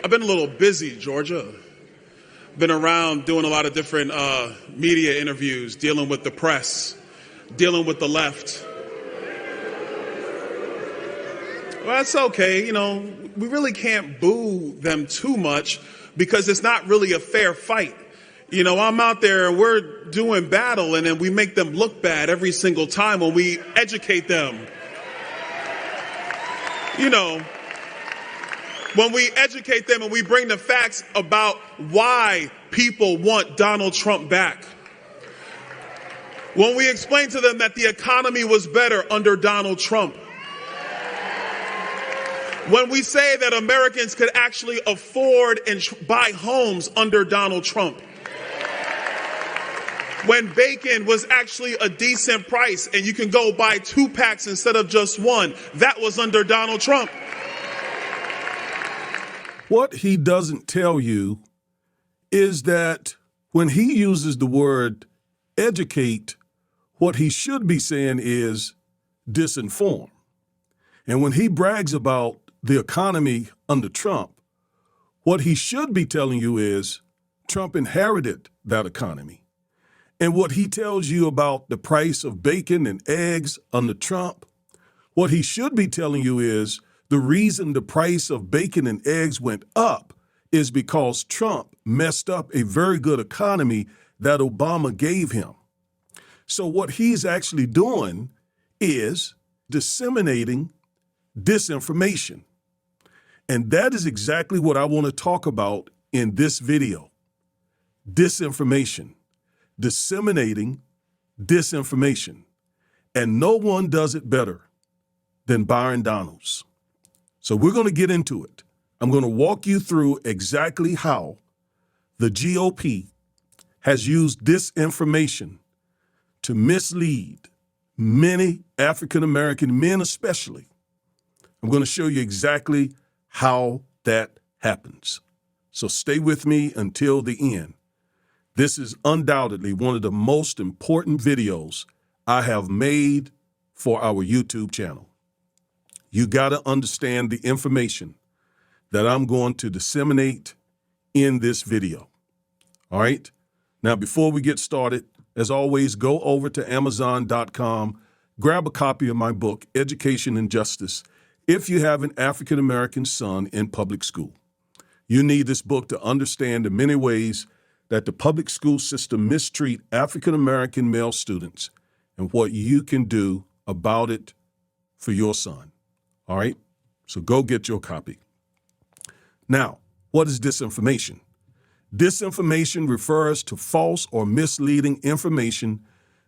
I've been a little busy, Georgia. Been around doing a lot of different media interviews, dealing with the press, dealing with the left. Well, that's okay. You know, we really can't boo them too much because it's not really a fair fight. You know, I'm out there, we're doing battle, and then we make them look bad every single time when we educate them. You know, when we educate them and we bring the facts about why people want Donald Trump back. When we explain to them that the economy was better under Donald Trump. When we say that Americans could actually afford and buy homes under Donald Trump. When bacon was actually a decent price and you can go buy 2 packs instead of just 1, that was under Donald Trump. What he doesn't tell you is that when he uses the word educate, what he should be saying is disinform. And when he brags about the economy under Trump, what he should be telling you is Trump inherited that economy. And what he tells you about the price of bacon and eggs under Trump, what he should be telling you is the reason the price of bacon and eggs went up is because Trump messed up a very good economy that Obama gave him. So what he's actually doing is disseminating disinformation. And that is exactly what I want to talk about in this video. Disinformation. Disseminating disinformation. And no one does it better than Byron Donalds. So we're going to get into it. I'm going to walk you through exactly how the GOP has used disinformation to mislead many African-American men especially. I'm going to show you exactly how that happens. So stay with me until the end. This is undoubtedly one of the most important videos I have made for our YouTube channel. You got to understand the information that I'm going to disseminate in this video. All right? Now, before we get started, as always, go over to Amazon.com, grab a copy of my book, Education and Justice, if you have an African-American son in public school. You need this book to understand the many ways that the public school system mistreat African-American male students and what you can do about it for your son. All right? So go get your copy. Now, what is disinformation? Disinformation refers to false or misleading information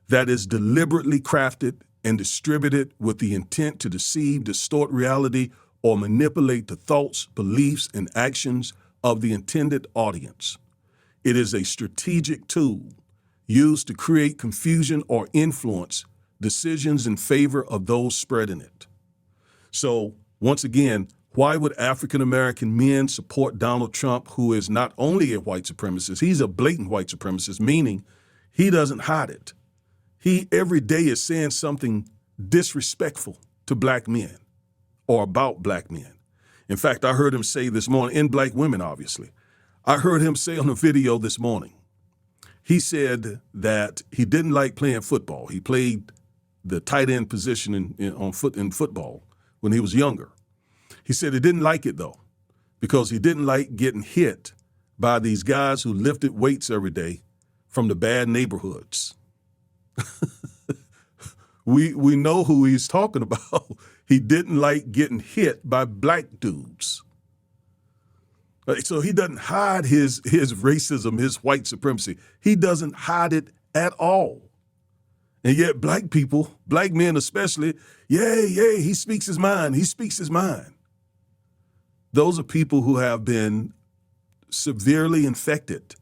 that is deliberately crafted and distributed with the intent to deceive, distort reality, or manipulate the thoughts, beliefs, and actions of the intended audience. It is a strategic tool used to create confusion or influence decisions in favor of those spreading it. So, once again, why would African-American men support Donald Trump, who is not only a white supremacist, he's a blatant white supremacist, meaning he doesn't hide it. He every day is saying something disrespectful to black men or about black men. In fact, I heard him say this morning, and black women, obviously. I heard him say on a video this morning, he said that he didn't like playing football. He played the tight end position in football when he was younger. He said he didn't like it, though, because he didn't like getting hit by these guys who lifted weights every day from the bad neighborhoods. We know who he's talking about. He didn't like getting hit by black dudes. So he doesn't hide his racism, his white supremacy. He doesn't hide it at all. And yet black people, black men especially, he speaks his mind. He speaks his mind. Those are people who have been severely infected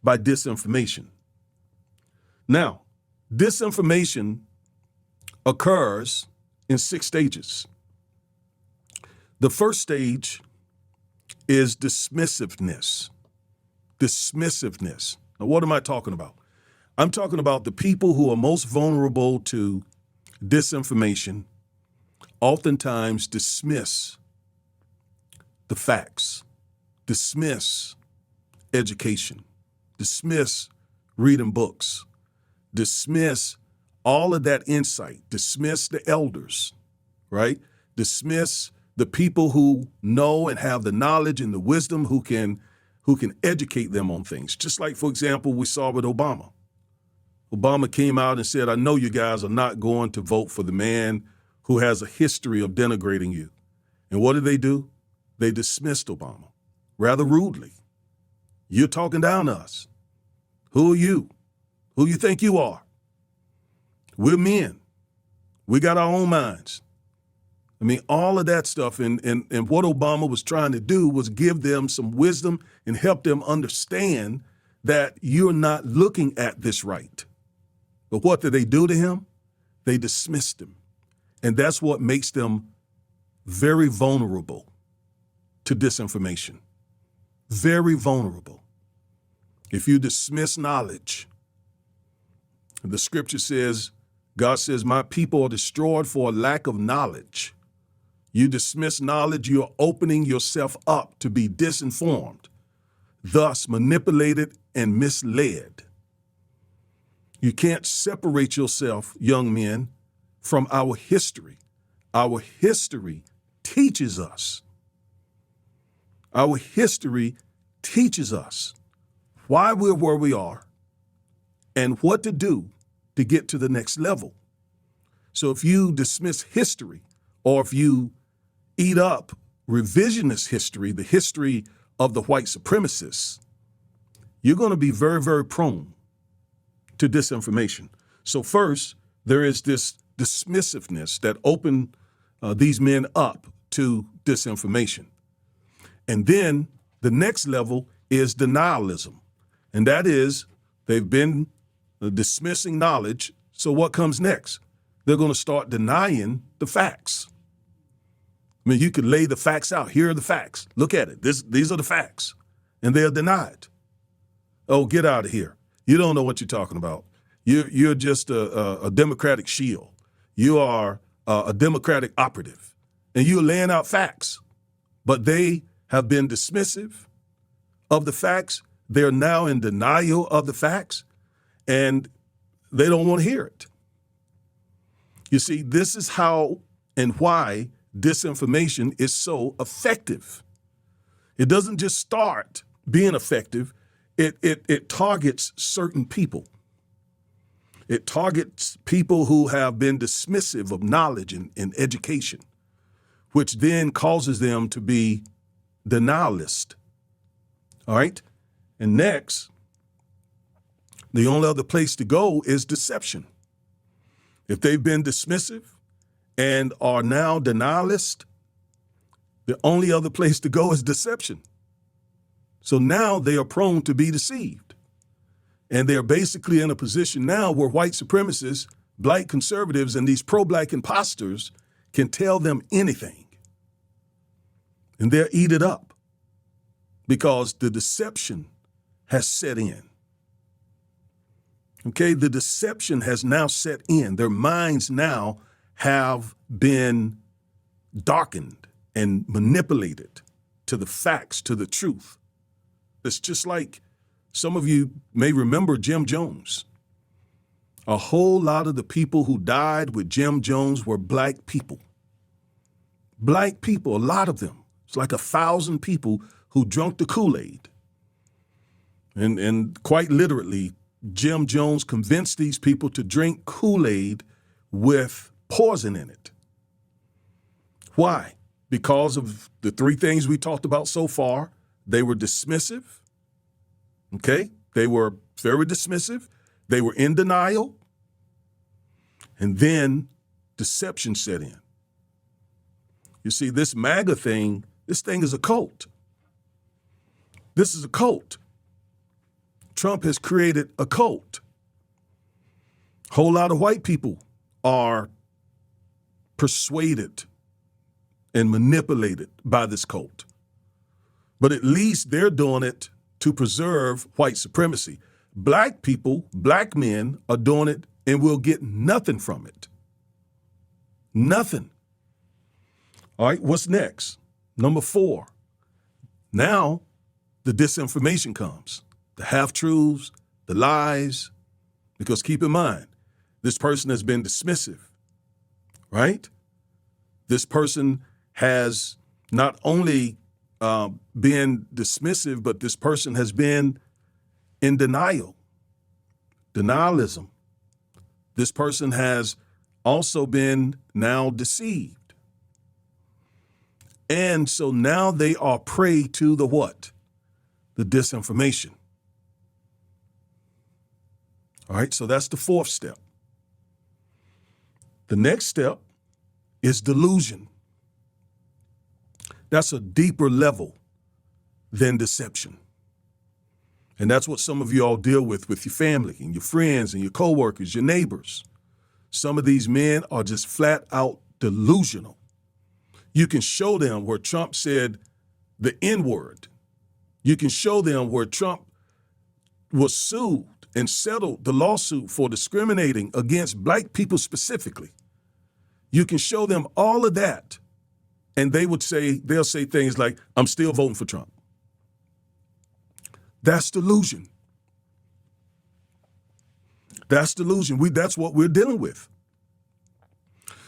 by disinformation. Now, disinformation occurs in 6 stages. The first stage is dismissiveness. Dismissiveness. Now, what am I talking about? I'm talking about the people who are most vulnerable to disinformation oftentimes dismiss the facts. dismiss education, dismiss reading books, dismiss all of that insight, dismiss the elders, right? Dismiss the people who know and have the knowledge and the wisdom who can educate them on things. Just like, for example, we saw with Obama. Obama came out and said, I know you guys are not going to vote for the man who has a history of denigrating you. And what did they do? They dismissed Obama rather rudely. You're talking down to us. Who are you? Who you think you are? We're men. We got our own minds. I mean, all of that stuff. And what Obama was trying to do was give them some wisdom and help them understand that you're not looking at this right. But what did they do to him? They dismissed him. And that's what makes them very vulnerable to disinformation. Very vulnerable. If you dismiss knowledge, the scripture says, God says, my people are destroyed for a lack of knowledge. You dismiss knowledge, you're opening yourself up to be disinformed, thus manipulated and misled. You can't separate yourself, young men, from our history. Our history teaches us. Our history teaches us why we're where we are and what to do to get to the next level. So if you dismiss history, or if you eat up revisionist history, the history of the white supremacists, you're going to be very, very prone to disinformation. So first, there is this dismissiveness that opened these men up to disinformation. And then the next level is denialism. And that is, they've been dismissing knowledge. So what comes next? They're going to start denying the facts. I mean, you could lay the facts out. Here are the facts. Look at it. These are the facts. And they're denied. Oh, get out of here. You don't know what you're talking about. You're just a Democratic shield. You are a Democratic operative. And you're laying out facts. But they have been dismissive of the facts. They're now in denial of the facts. And they don't want to hear it. You see, this is how and why disinformation is so effective. It doesn't just start being effective. It targets certain people. It targets people who have been dismissive of knowledge and education, which then causes them to be denialist. All right? And next, the only other place to go is deception. If they've been dismissive and are now denialist, the only other place to go is deception. So now they are prone to be deceived. And they're basically in a position now where white supremacists, black conservatives, and these pro-black imposters can tell them anything. And they'll eat it up because the deception has set in. Okay, the deception has now set in. Their minds now have been darkened and manipulated to the facts, to the truth. It's just like some of you may remember Jim Jones. A whole lot of the people who died with Jim Jones were black people. Black people, a lot of them. It's like 1,000 people who drank the Kool-Aid. And quite literally, Jim Jones convinced these people to drink Kool-Aid with poison in it. Why? Because of the three things we talked about so far. They were dismissive. Okay? They were very dismissive. They were in denial. And then deception set in. You see, this MAGA thing, this thing is a cult. This is a cult. Trump has created a cult. A whole lot of white people are persuaded and manipulated by this cult. But at least they're doing it to preserve white supremacy. Black people, black men are doing it and will get nothing from it. Nothing. All right, what's next? Number 4. Now the disinformation comes, the half-truths, the lies, because keep in mind, this person has been dismissive, right? This person has not only been dismissive, but this person has been in denial, denialism. This person has also been now deceived. And so now they are prey to the what? The disinformation. All right, so that's the fourth step. The next step is delusion. That's a deeper level than deception. And that's what some of you all deal with your family and your friends and your coworkers, your neighbors. Some of these men are just flat out delusional. You can show them where Trump said the N-word. You can show them where Trump was sued and settled the lawsuit for discriminating against black people specifically. You can show them all of that, and they'll say things like, I'm still voting for Trump. That's delusion. That's delusion. That's what we're dealing with.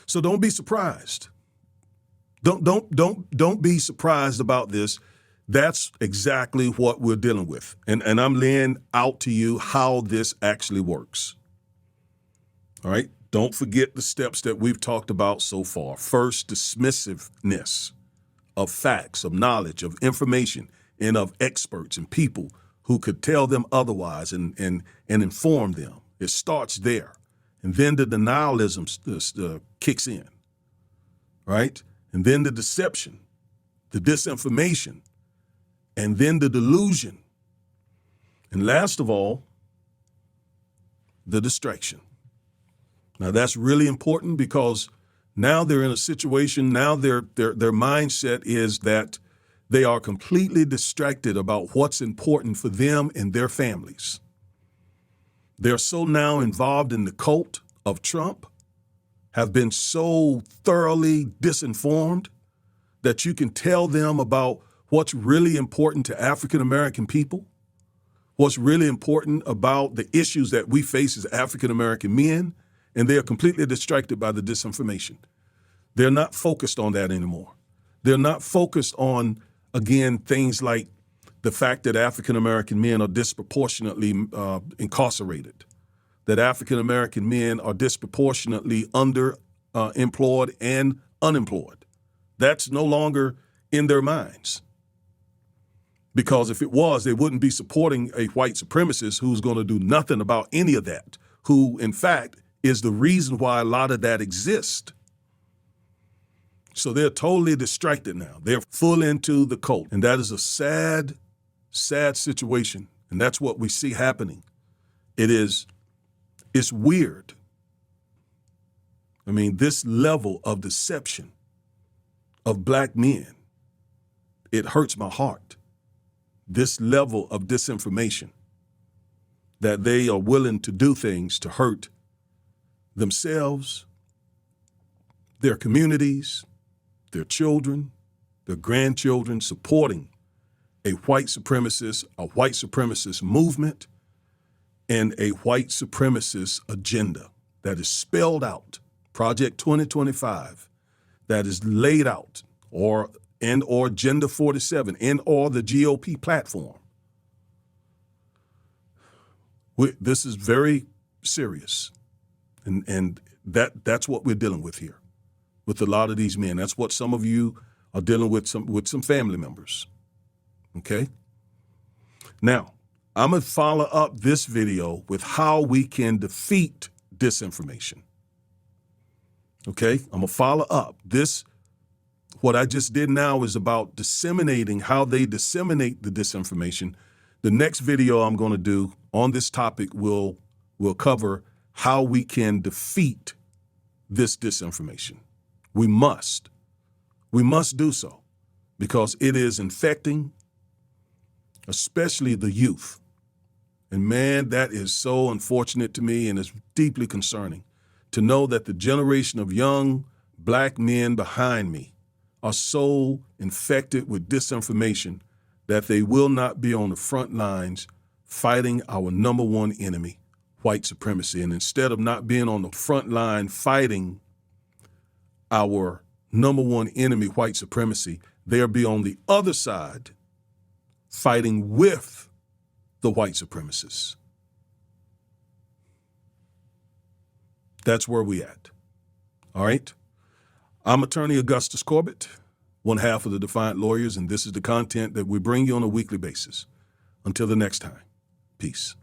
So don't be surprised. Don't be surprised about this. That's exactly what we're dealing with. And I'm laying out to you how this actually works. All right? Don't forget the steps that we've talked about so far. First, dismissiveness of facts, of knowledge, of information, and of experts and people who could tell them otherwise and inform them. It starts there. And then the denialism kicks in, right? And then the deception, the disinformation, and then the delusion. And last of all, the distraction. Now that's really important because now they're in a situation, now their mindset is that they are completely distracted about what's important for them and their families. They're so now involved in the cult of Trump, have been so thoroughly disinformed that you can tell them about what's really important to African American people, what's really important about the issues that we face as African American men, and they are completely distracted by the disinformation. They're not focused on that anymore. They're not focused on, again, things like the fact that African American men are disproportionately incarcerated, that African American men are disproportionately underemployed and unemployed. That's no longer in their minds. Because if it was, they wouldn't be supporting a white supremacist who's going to do nothing about any of that, who, in fact, is the reason why a lot of that exists. So they're totally distracted now. They're full into the cult. And that is a sad, sad situation. And that's what we see happening. It's weird. I mean, this level of deception of black men, it hurts my heart. This level of disinformation, that they are willing to do things to hurt themselves, their communities, their children, their grandchildren, supporting a white supremacist movement, and a white supremacist agenda that is spelled out, Project 2025, that is laid out, or Agenda 47, or the GOP platform. This is very serious, and that's what we're dealing with here, with a lot of these men. That's what some of you are dealing with some family members. Okay. Now, I'm gonna follow up this video with how we can defeat disinformation. Okay, I'm gonna follow up this. What I just did now is about disseminating how they disseminate the disinformation. The next video I'm going to do on this topic will cover how we can defeat this disinformation. We must do so, because it is infecting, especially the youth. And man, that is so unfortunate to me, and it's deeply concerning to know that the generation of young black men behind me are so infected with disinformation that they will not be on the front lines fighting our number one enemy, white supremacy. And instead of not being on the front line fighting our number one enemy, white supremacy, they'll be on the other side fighting with the white supremacists. That's where we at. All right? I'm attorney Augustus Corbett, one half of the Defiant Lawyers, and this is the content that we bring you on a weekly basis. Until the next time, peace.